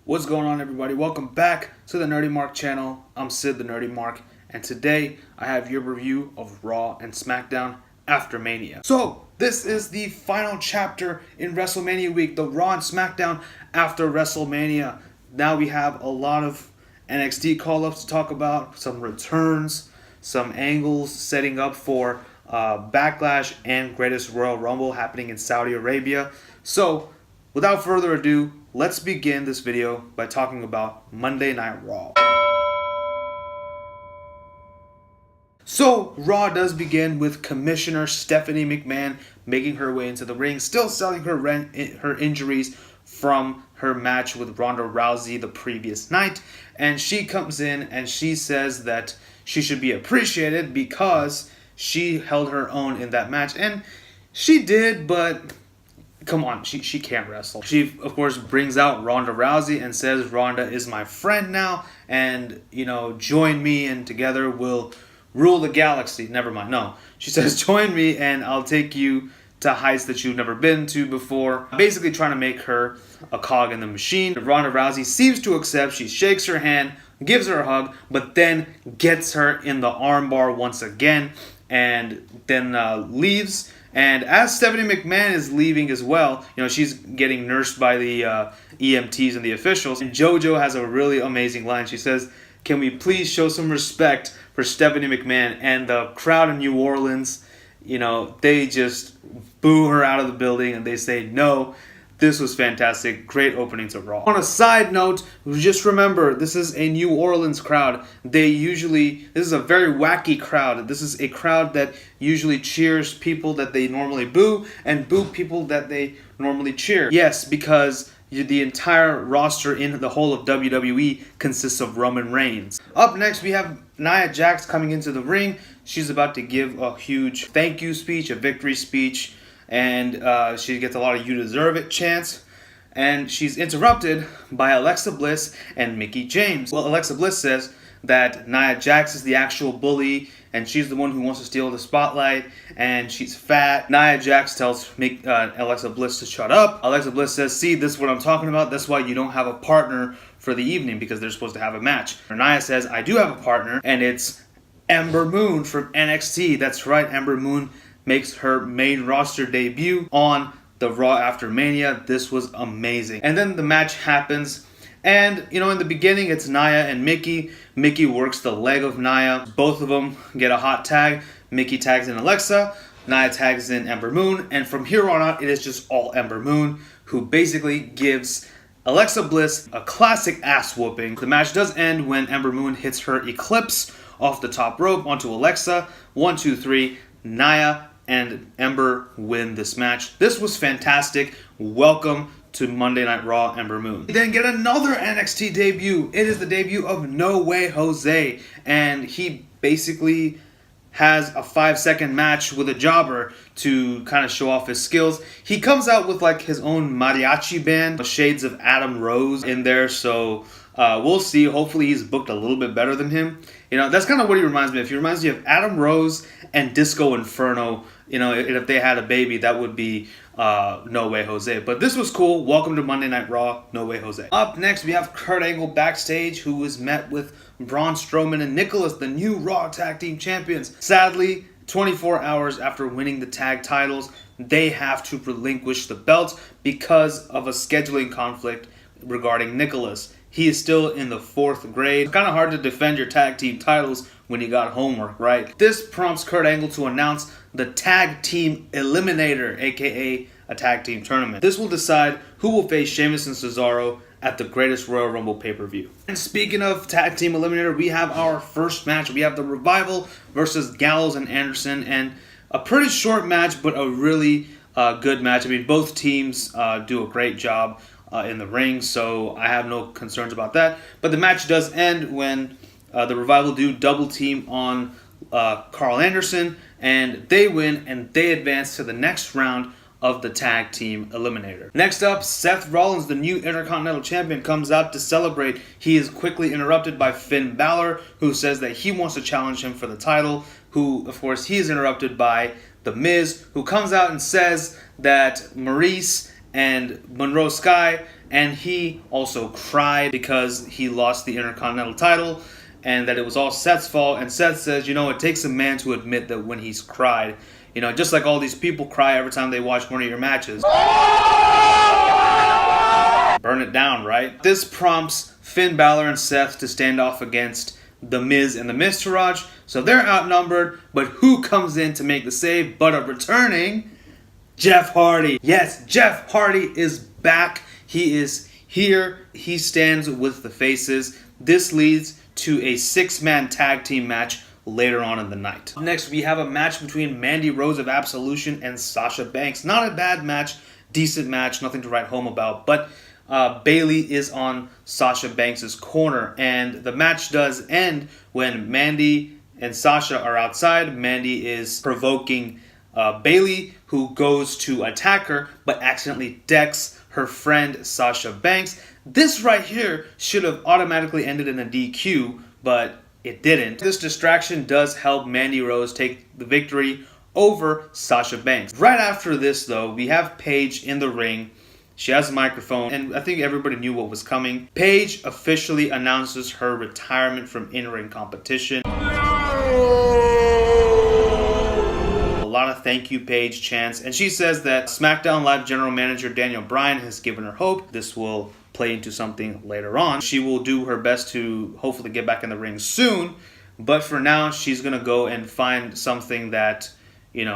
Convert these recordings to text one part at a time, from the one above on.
What's going on, everybody? Welcome back to the Nerdy Mark channel. I'm Sid the Nerdy Mark, and today I have your review of Raw and Smackdown after Mania. So, this is the final chapter in Wrestlemania week, the Raw and Smackdown after Wrestlemania. Now we have a lot of NXT call-ups to talk about, some returns, some angles setting up for Backlash and Greatest Royal Rumble happening in Saudi Arabia. So, without further ado, let's begin this video by talking about Monday Night Raw. So, Raw does begin with Commissioner Stephanie McMahon making her way into the ring, still selling her injuries from her match with Ronda Rousey the previous night. And she comes in and she says that she should be appreciated because she held her own in that match. And she did, but come on, she can't wrestle. She, of course, brings out Ronda Rousey and says, Ronda is my friend now, and, join me and together we'll rule the galaxy. Never mind, no. She says, join me and I'll take you to heights that you've never been to before. Basically trying to make her a cog in the machine. Ronda Rousey seems to accept. She shakes her hand, gives her a hug, but then gets her in the armbar once again, and then leaves. And as Stephanie McMahon is leaving as well, she's getting nursed by the EMTs and the officials. And JoJo has a really amazing line. She says, can we please show some respect for Stephanie McMahon? And the crowd in New Orleans, they just boo her out of the building and they say no. This was fantastic. Great opening to Raw. On a side note, just remember, this is a New Orleans crowd. This is a very wacky crowd. This is a crowd that usually cheers people that they normally boo and boo people that they normally cheer. Yes, because the entire roster in the whole of WWE consists of Roman Reigns. Up next, we have Nia Jax coming into the ring. She's about to give a huge thank you speech, a victory speech. And she gets a lot of "you deserve it" chants, and she's interrupted by Alexa Bliss and Mickie James. Well, Alexa Bliss says that Nia Jax is the actual bully, and she's the one who wants to steal the spotlight, and she's fat. Nia Jax tells Alexa Bliss to shut up. Alexa Bliss says, see, this is what I'm talking about. That's why you don't have a partner for the evening, because they're supposed to have a match. Nia says, I do have a partner, and it's Ember Moon from NXT. That's right, Ember Moon makes her main roster debut on the Raw after Mania. This was amazing. And then the match happens. And, in the beginning, it's Nia and Mickie. Mickie works the leg of Nia. Both of them get a hot tag. Mickie tags in Alexa. Nia tags in Ember Moon. And from here on out, it is just all Ember Moon, who basically gives Alexa Bliss a classic ass whooping. The match does end when Ember Moon hits her Eclipse off the top rope onto Alexa. 1, 2, 3. Nia and Ember win this match. This was fantastic. Welcome to Monday Night Raw, Ember Moon. We then get another NXT debut. It is the debut of No Way Jose, and he basically has a 5-second match with a jobber to kind of show off his skills. He comes out with his own mariachi band, shades of Adam Rose in there, so we'll see. Hopefully he's booked a little bit better than him. That's kind of what he reminds me of. He reminds me of Adam Rose and Disco Inferno. If they had a baby, that would be No Way Jose. But this was cool. Welcome to Monday Night Raw, No Way Jose. Up next, we have Kurt Angle backstage, who was met with Braun Strowman and Nicholas, the new Raw Tag Team Champions. Sadly, 24 hours after winning the tag titles, they have to relinquish the belts because of a scheduling conflict regarding Nicholas. He is still in the 4th grade. It's kind of hard to defend your tag team titles when you got homework, right? This prompts Kurt Angle to announce the Tag Team Eliminator, aka a tag team tournament. This will decide who will face Sheamus and Cesaro at the Greatest Royal Rumble pay-per-view. And speaking of Tag Team Eliminator, we have our first match. We have the Revival versus Gallows and Anderson, and a pretty short match, but a really good match. I mean, both teams do a great job in the ring, so I have no concerns about that. But the match does end when the Revival do double team on Carl Anderson, and they win, and they advance to the next round of the Tag Team Eliminator. Next up, Seth Rollins, the new Intercontinental Champion, comes out to celebrate. He is quickly interrupted by Finn Balor, who says that he wants to challenge him for the title, who, of course, he is interrupted by The Miz, who comes out and says that Maurice and Monroe Sky, and he also cried because he lost the Intercontinental title, and that it was all Seth's fault. And Seth says, it takes a man to admit that when he's cried, just like all these people cry every time they watch one of your matches. Burn it down, right? This prompts Finn Balor and Seth to stand off against The Miz and the Miztourage. So they're outnumbered, but who comes in to make the save but a returning Jeff Hardy? Yes, Jeff Hardy is back. He is here. He stands with the faces. This leads to a 6-man tag team match later on in the night. Next, we have a match between Mandy Rose of Absolution and Sasha Banks. Not a bad match, decent match, nothing to write home about, but Bayley is on Sasha Banks' corner, and the match does end when Mandy and Sasha are outside. Mandy is provoking Bayley, who goes to attack her, but accidentally decks her friend Sasha Banks. This right here should have automatically ended in a DQ, but it didn't. This distraction does help Mandy Rose take the victory over Sasha Banks. Right after this, though, we have Paige in the ring. She has a microphone, and I think everybody knew what was coming. Paige officially announces her retirement from in-ring competition. A lot of thank you, Paige chants, and she says that SmackDown Live General Manager Daniel Bryan has given her hope. This will play into something later on. She will do her best to hopefully get back in the ring soon, but for now, she's going to go and find something that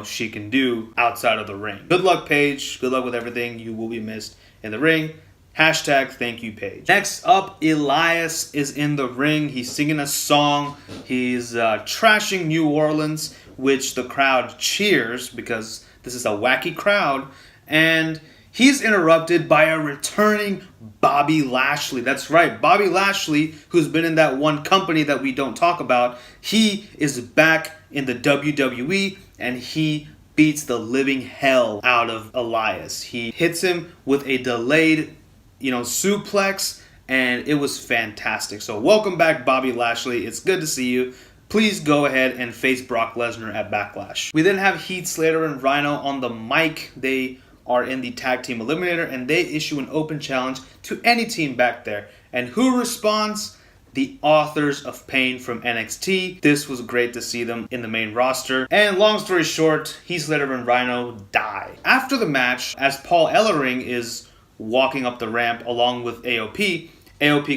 she can do outside of the ring. Good luck, Paige. Good luck with everything. You will be missed in the ring. Hashtag thank you, Paige. Next up, Elias is in the ring. He's singing a song. He's trashing New Orleans, which the crowd cheers because this is a wacky crowd. And he's interrupted by a returning Bobby Lashley. That's right, Bobby Lashley, who's been in that one company that we don't talk about. He is back in the WWE, and he beats the living hell out of Elias. He hits him with a delayed, suplex, and it was fantastic. So welcome back, Bobby Lashley. It's good to see you. Please go ahead and face Brock Lesnar at Backlash. We then have Heath Slater and Rhino on the mic. They are in the Tag Team Eliminator, and they issue an open challenge to any team back there. And who responds? The Authors of Pain from NXT. This was great to see them in the main roster. And long story short, Heath Slater and Rhino die. After the match, as Paul Ellering is walking up the ramp along with AOP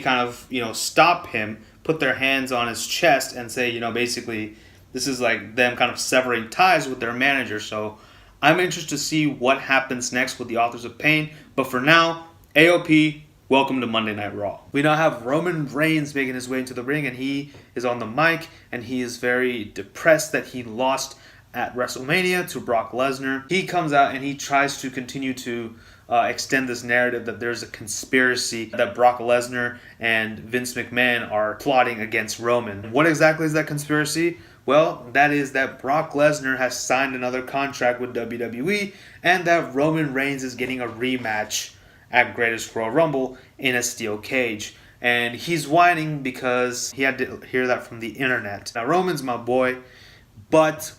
kind of, stop him, put their hands on his chest and say, basically, this is like them kind of severing ties with their manager. So I'm interested to see what happens next with the Authors of Pain. But for now, AOP, welcome to Monday Night Raw. We now have Roman Reigns making his way into the ring, and he is on the mic, and he is very depressed that he lost at Wrestlemania to Brock Lesnar. He comes out and he tries to continue to extend this narrative that there's a conspiracy that Brock Lesnar and Vince McMahon are plotting against Roman. What exactly is that conspiracy? Well, that is that Brock Lesnar has signed another contract with WWE, and that Roman Reigns is getting a rematch at Greatest Royal Rumble in a steel cage. And he's whining because he had to hear that from the internet. Now, Roman's my boy, but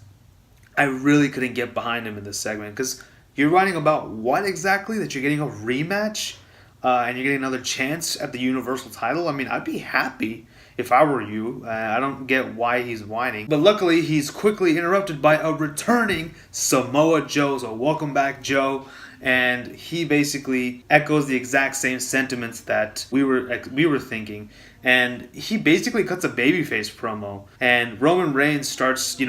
I really couldn't get behind him in this segment because you're whining about what exactly? That you're getting a rematch and you're getting another chance at the Universal title? I mean, I'd be happy if I were you. I don't get why he's whining. But luckily, he's quickly interrupted by a returning Samoa Joe. So welcome back, Joe. And he basically echoes the exact same sentiments that we were thinking. And he basically cuts a babyface promo. And Roman Reigns starts,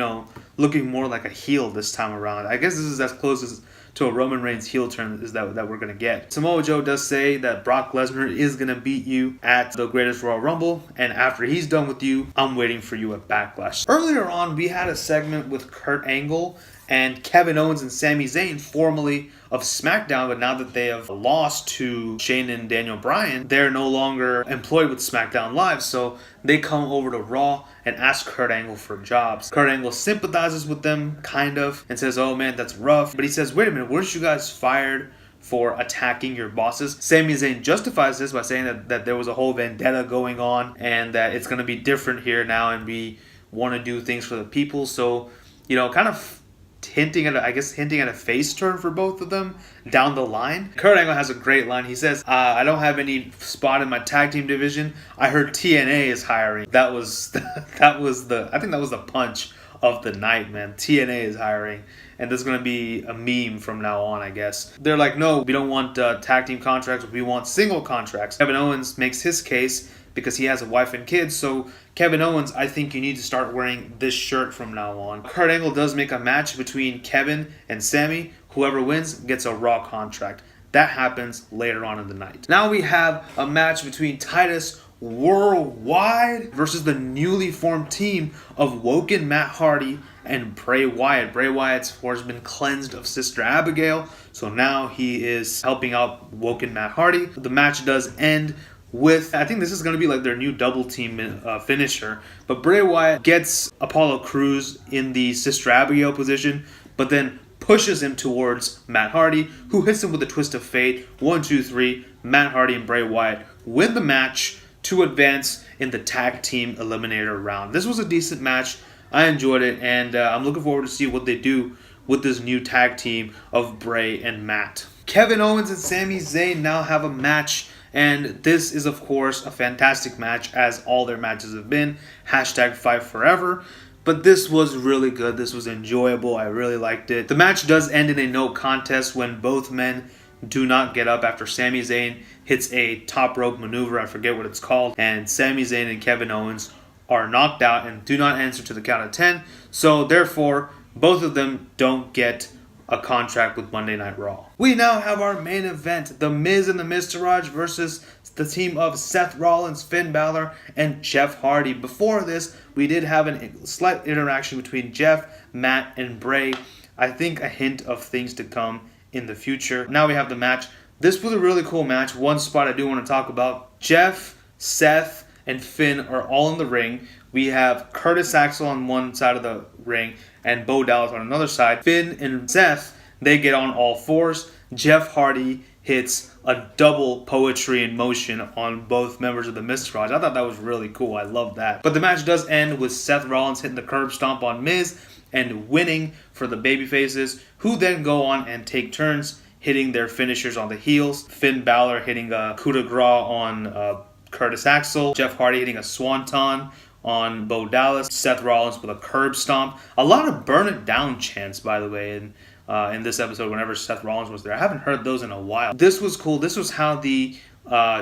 looking more like a heel this time around. I guess this is as close as to a Roman Reigns heel turn is that we're going to get. Samoa Joe does say that Brock Lesnar is going to beat you at the Greatest Royal Rumble, and after he's done with you, I'm waiting for you at Backlash. Earlier on, we had a segment with Kurt Angle and Kevin Owens and Sami Zayn, formerly of SmackDown, but now that they have lost to Shane and Daniel Bryan, they're no longer employed with SmackDown Live, so they come over to Raw and ask Kurt Angle for jobs. Kurt Angle sympathizes with them, kind of, and says, oh man, that's rough. But he says, wait a minute, weren't you guys fired for attacking your bosses? Sami Zayn justifies this by saying that there was a whole vendetta going on and that it's going to be different here now and we want to do things for the people. So, kind of hinting at a face turn for both of them down the line. Kurt Angle has a great line. He says, I don't have any spot in my tag team division. I heard TNA is hiring. That was the punch of the night, man. TNA is hiring. And this is going to be a meme from now on, I guess. They're like, no, we don't want tag team contracts. We want single contracts. Kevin Owens makes his case because he has a wife and kids. So, Kevin Owens, I think you need to start wearing this shirt from now on. Kurt Angle does make a match between Kevin and Sami. Whoever wins gets a Raw contract. That happens later on in the night. Now we have a match between Titus Worldwide versus the newly formed team of Woken Matt Hardy and Bray Wyatt. Bray Wyatt's has been cleansed of Sister Abigail, so now he is helping out Woken Matt Hardy. The match does end with, I think this is going to be like their new double team finisher, but Bray Wyatt gets Apollo Crews in the Sister Abigail position, but then pushes him towards Matt Hardy, who hits him with a twist of fate. 1, 2, 3. Matt Hardy and Bray Wyatt win the match to advance in the tag team eliminator round. This was a decent match. I enjoyed it, and I'm looking forward to see what they do with this new tag team of Bray and Matt. Kevin Owens and Sami Zayn now have a match, and this is, of course, a fantastic match, as all their matches have been. Hashtag Fight Forever. But this was really good. This was enjoyable. I really liked it. The match does end in a no contest when both men do not get up after Sami Zayn hits a top rope maneuver. I forget what it's called. And Sami Zayn and Kevin Owens are knocked out and do not answer to the count of 10. So therefore, both of them don't get a contract with Monday Night Raw. We now have our main event, The Miz and the Miztourage versus the team of Seth Rollins, Finn Balor, and Jeff Hardy. Before this, we did have a slight interaction between Jeff, Matt, and Bray. I think a hint of things to come in the future. Now we have the match. This was a really cool match. One spot I do want to talk about. Jeff, Seth, and Finn are all in the ring. We have Curtis Axel on one side of the ring and Bo Dallas on another side. Finn and Seth, they get on all fours. Jeff Hardy hits a double poetry in motion on both members of the Miztourage. I thought that was really cool. I love that. But the match does end with Seth Rollins hitting the curb stomp on Miz and winning for the babyfaces, who then go on and take turns hitting their finishers on the heels. Finn Balor hitting a coup de grace on Curtis Axel. Jeff Hardy hitting a swanton on Bo Dallas. Seth Rollins with a curb stomp. A lot of burn it down chants, by the way, in this episode whenever Seth Rollins was there. I haven't heard those in a while. This was cool. This was how the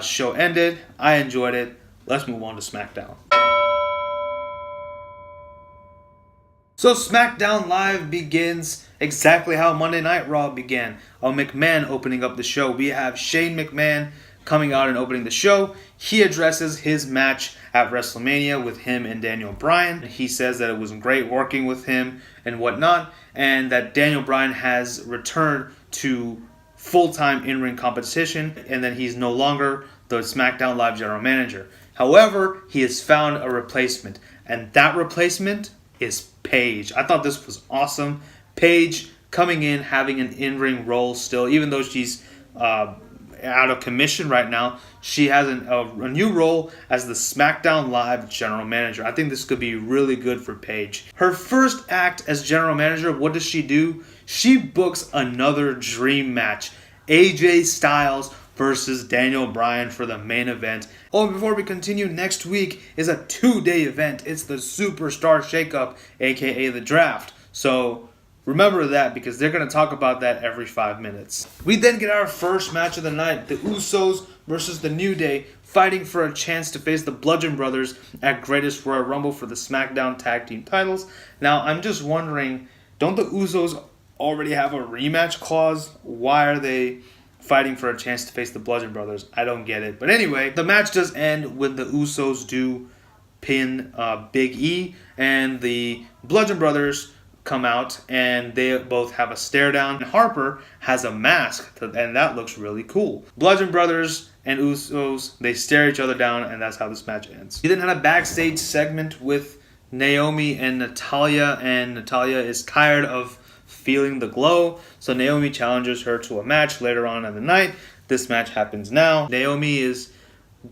show ended. I enjoyed it. Let's move on to SmackDown. So SmackDown Live begins exactly how Monday Night Raw began. A McMahon opening up the show. We have Shane McMahon coming out and opening the show. He addresses his match at Wrestlemania with him and Daniel Bryan. He says that it was great working with him and whatnot, and that Daniel Bryan has returned to full-time in-ring competition, and that he's no longer the SmackDown Live general manager. However, he has found a replacement, and that replacement is Paige. I thought this was awesome. Paige coming in, having an in-ring role still, even though she's out of commission right now. She has a new role as the SmackDown Live general manager. I think this could be really good for Paige. Her first act as general manager, what does she do? She books another dream match. AJ Styles versus Daniel Bryan for the main event. Oh, before we continue, next week is a 2-day event. It's the Superstar Shakeup, aka the Draft. So remember that, because they're going to talk about that every 5 minutes. We then get our first match of the night. The Usos versus the New Day, fighting for a chance to face the Bludgeon Brothers at Greatest Royal Rumble for the SmackDown Tag Team titles. Now, I'm just wondering, don't the Usos already have a rematch clause? Why are they fighting for a chance to face the Bludgeon Brothers? I don't get it. But anyway, the match does end when the Usos do pin Big E, and the Bludgeon Brothers come out, and they both have a stare down. Harper has a mask, and that looks really cool. Bludgeon Brothers and Usos, they stare each other down, and that's how this match ends. We then had a backstage segment with Naomi and Natalya, and Natalya is tired of feeling the glow, so Naomi challenges her to a match later on in the night. This match happens now. Naomi is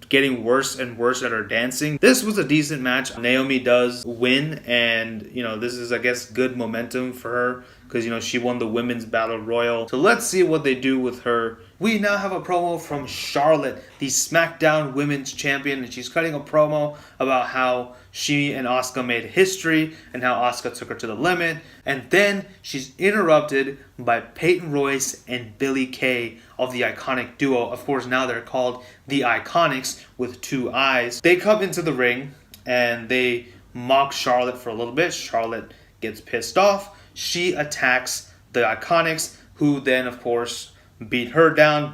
getting worse and worse at her dancing. This was a decent match. Naomi does win, and this is, I guess, good momentum for her because, she won the Women's Battle Royal. So let's see what they do with her. We now have a promo from Charlotte, the SmackDown Women's Champion, and she's cutting a promo about how she and Asuka made history and how Asuka took her to the limit. And then she's interrupted by Peyton Royce and Billie Kay of the Iconic Duo. Of course, now they're called the Iconics with 2 eyes. They come into the ring and they mock Charlotte for a little bit. Charlotte gets pissed off. She attacks the Iconics, who then, of course, beat her down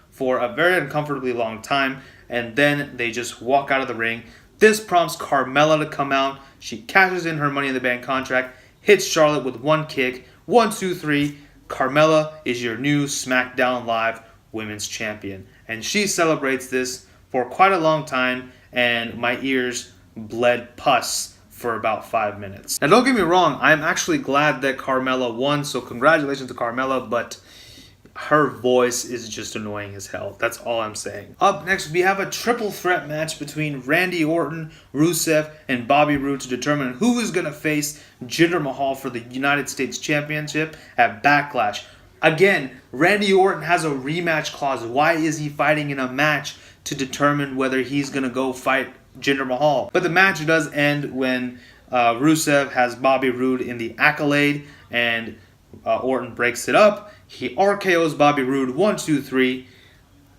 for a very uncomfortably long time. And then they just walk out of the ring. This prompts Carmella to come out. She cashes in her Money in the Bank contract, hits Charlotte with 1 kick. 1, 2, 3. Carmella is your new SmackDown Live Women's Champion. And she celebrates this for quite a long time, and my ears bled pus for about 5 minutes. Now, don't get me wrong, I'm actually glad that Carmella won, so congratulations to Carmella, but her voice is just annoying as hell. That's all I'm saying. Up next, we have a triple threat match between Randy Orton, Rusev, and Bobby Roode to determine who is going to face Jinder Mahal for the United States Championship at Backlash. Again, Randy Orton has a rematch clause. Why is he fighting in a match to determine whether he's going to go fight Jinder Mahal? But the match does end when Rusev has Bobby Roode in the Accolade, and Orton breaks it up. He RKO's Bobby Roode 1, 2, 3.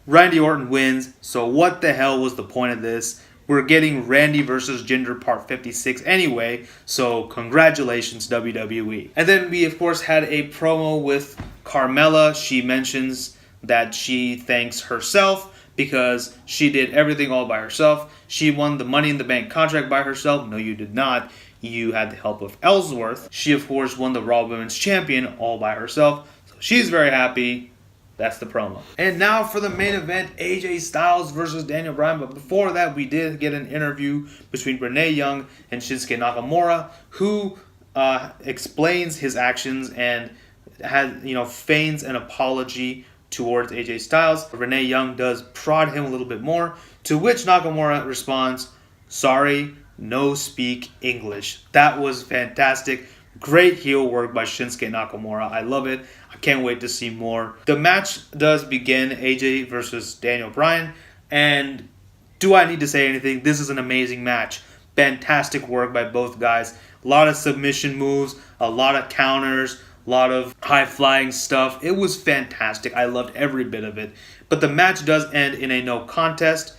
Randy Orton wins. So what the hell was the point of this? We're getting Randy versus Jinder Part 56 anyway. So congratulations, WWE. And then we, of course, had a promo with Carmella. She mentions that she thanks herself because she did everything all by herself. She won the Money in the Bank contract by herself. No, you did not. You had the help of Ellsworth. She, of course, won the Raw Women's Champion all by herself. So she's very happy. That's the promo. And now for the main event, AJ Styles versus Daniel Bryan. But before that, we did get an interview between Renee Young and Shinsuke Nakamura, who explains his actions and feigns an apology towards AJ Styles. Renee Young does prod him a little bit more, to which Nakamura responds, "Sorry, no speak English." That was fantastic. Great heel work by Shinsuke Nakamura. I love it. I can't wait to see more. The match does begin, AJ versus Daniel Bryan. And do I need to say anything? This is an amazing match. Fantastic work by both guys. A lot of submission moves, a lot of counters, a lot of high-flying stuff. It was fantastic. I loved every bit of it. But the match does end in a no contest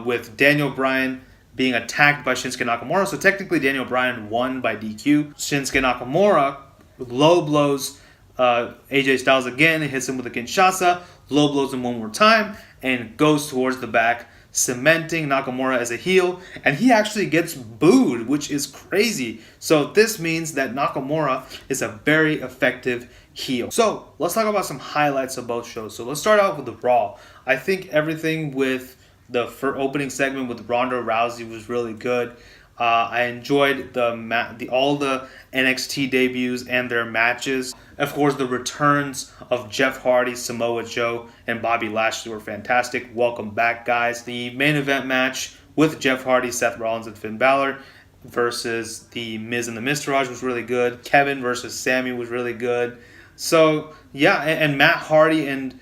with Daniel Bryan being attacked by Shinsuke Nakamura. So technically Daniel Bryan won by DQ. Shinsuke Nakamura low blows AJ Styles again and hits him with a Kinshasa. Low blows him one more time and goes towards the back, cementing Nakamura as a heel. And he actually gets booed, which is crazy. So this means that Nakamura is a very effective heel. So let's talk about some highlights of both shows. So let's start out with the Raw. I think everything with the opening segment with Ronda Rousey was really good. I enjoyed all the NXT debuts and their matches. Of course, the returns of Jeff Hardy, Samoa Joe, and Bobby Lashley were fantastic. Welcome back, guys. The main event match with Jeff Hardy, Seth Rollins, and Finn Balor versus the Miz and the Miztourage was really good. Kevin versus Sami was really good. So, yeah, and Matt Hardy and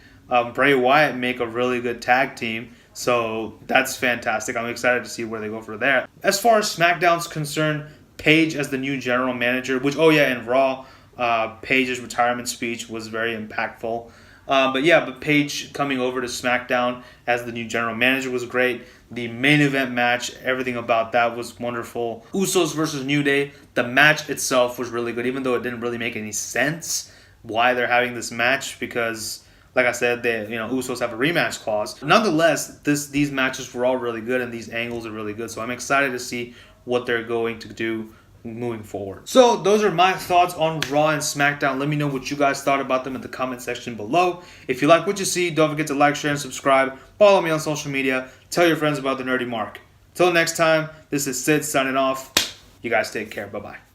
Bray Wyatt make a really good tag team. So that's fantastic. I'm excited to see where they go from there. As far as SmackDown's concerned, Paige as the new general manager, in Raw, Paige's retirement speech was very impactful. But Paige coming over to SmackDown as the new general manager was great. The main event match, everything about that was wonderful. Usos versus New Day, the match itself was really good, even though it didn't really make any sense why they're having this match, because like I said, Usos have a rematch clause. Nonetheless, these matches were all really good and these angles are really good. So I'm excited to see what they're going to do moving forward. So those are my thoughts on Raw and SmackDown. Let me know what you guys thought about them in the comment section below. If you like what you see, don't forget to like, share, and subscribe. Follow me on social media. Tell your friends about the Nerdy Mark. Till next time, this is Sid signing off. You guys take care. Bye-bye.